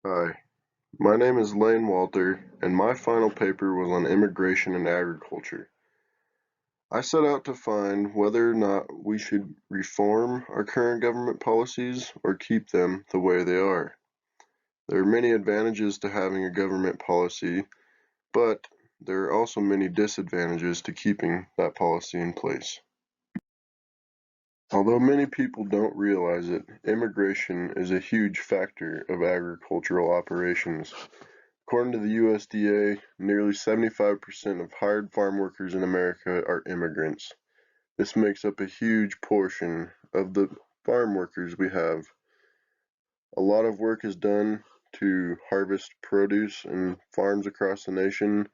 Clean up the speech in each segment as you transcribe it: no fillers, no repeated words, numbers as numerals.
Hi, my name is Lane Walter, and my final paper was on immigration and agriculture. I set out to find whether or not we should reform our current government policies or keep them the way they are. There are many advantages to having a government policy, but there are also many disadvantages to keeping that policy in place. Although many people don't realize it, immigration is a huge factor of agricultural operations. According to the USDA, nearly 75% of hired farm workers in America are immigrants. This makes up a huge portion of the farm workers we have. A lot of work is done to harvest produce in farms across the nation,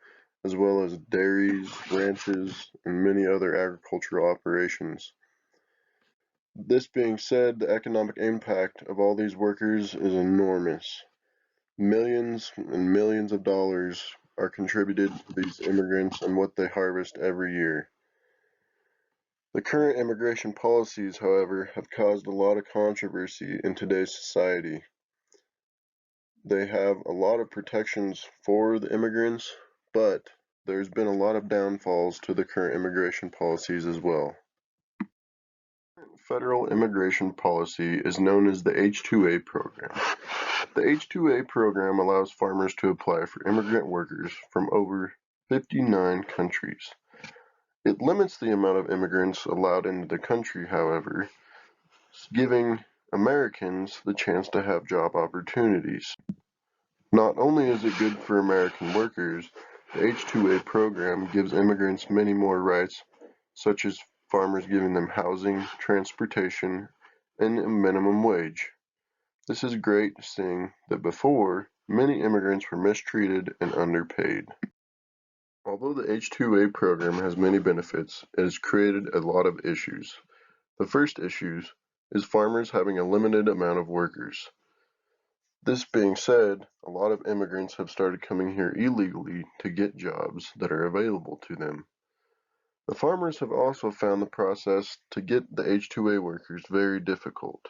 as well as dairies, ranches, and many other agricultural operations. This being said, the economic impact of all these workers is enormous. Millions and millions of dollars are contributed to these immigrants and what they harvest every year. The current immigration policies, however, have caused a lot of controversy in today's society. They have a lot of protections for the immigrants, but there's been a lot of downfalls to the current immigration policies as well. Federal immigration policy is known as the H-2A program. The H-2A program allows farmers to apply for immigrant workers from over 59 countries. It limits the amount of immigrants allowed into the country, however, giving Americans the chance to have job opportunities. Not only is it good for American workers, the H-2A program gives immigrants many more rights, such as farmers giving them housing, transportation, and a minimum wage. This is great, seeing that before, many immigrants were mistreated and underpaid. Although the H-2A program has many benefits, it has created a lot of issues. The first issue is farmers having a limited amount of workers. This being said, a lot of immigrants have started coming here illegally to get jobs that are available to them. The farmers have also found the process to get the H-2A workers very difficult.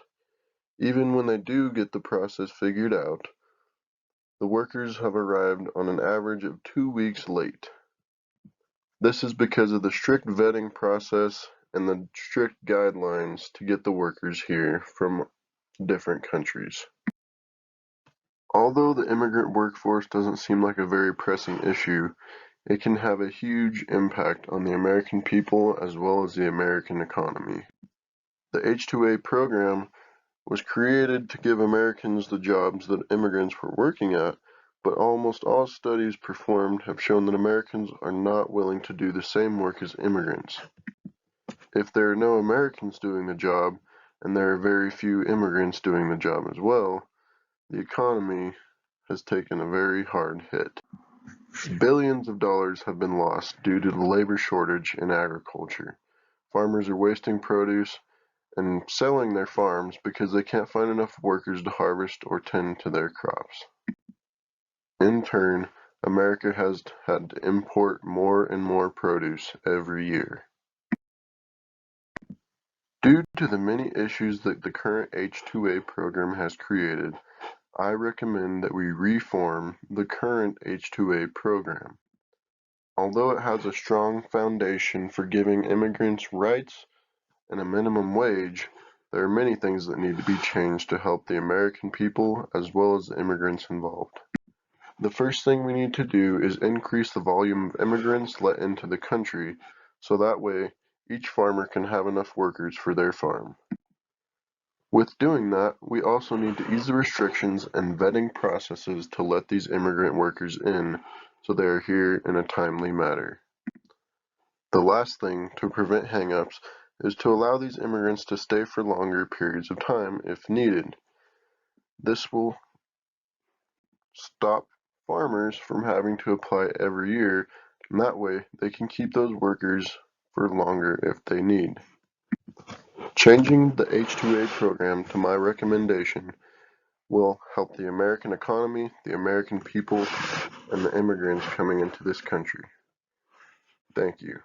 Even when they do get the process figured out, the workers have arrived on an average of 2 weeks late. This is because of the strict vetting process and the strict guidelines to get the workers here from different countries. Although the immigrant workforce doesn't seem like a very pressing issue, it can have a huge impact on the American people as well as the American economy. The H-2A program was created to give Americans the jobs that immigrants were working at, but almost all studies performed have shown that Americans are not willing to do the same work as immigrants. If there are no Americans doing the job, and there are very few immigrants doing the job as well, the economy has taken a very hard hit. Billions of dollars have been lost due to the labor shortage in agriculture. Farmers are wasting produce and selling their farms because they can't find enough workers to harvest or tend to their crops. In turn, America has had to import more and more produce every year. Due to the many issues that the current H-2A program has created, I recommend that we reform the current H-2A program. Although it has a strong foundation for giving immigrants rights and a minimum wage, there are many things that need to be changed to help the American people as well as the immigrants involved. The first thing we need to do is increase the volume of immigrants let into the country, so that way each farmer can have enough workers for their farm. With doing that, we also need to ease the restrictions and vetting processes to let these immigrant workers in, so they are here in a timely manner. The last thing to prevent hang-ups is to allow these immigrants to stay for longer periods of time if needed. This will stop farmers from having to apply every year, and that way they can keep those workers for longer if they need. Changing the H-2A program to my recommendation will help the American economy, the American people, and the immigrants coming into this country. Thank you.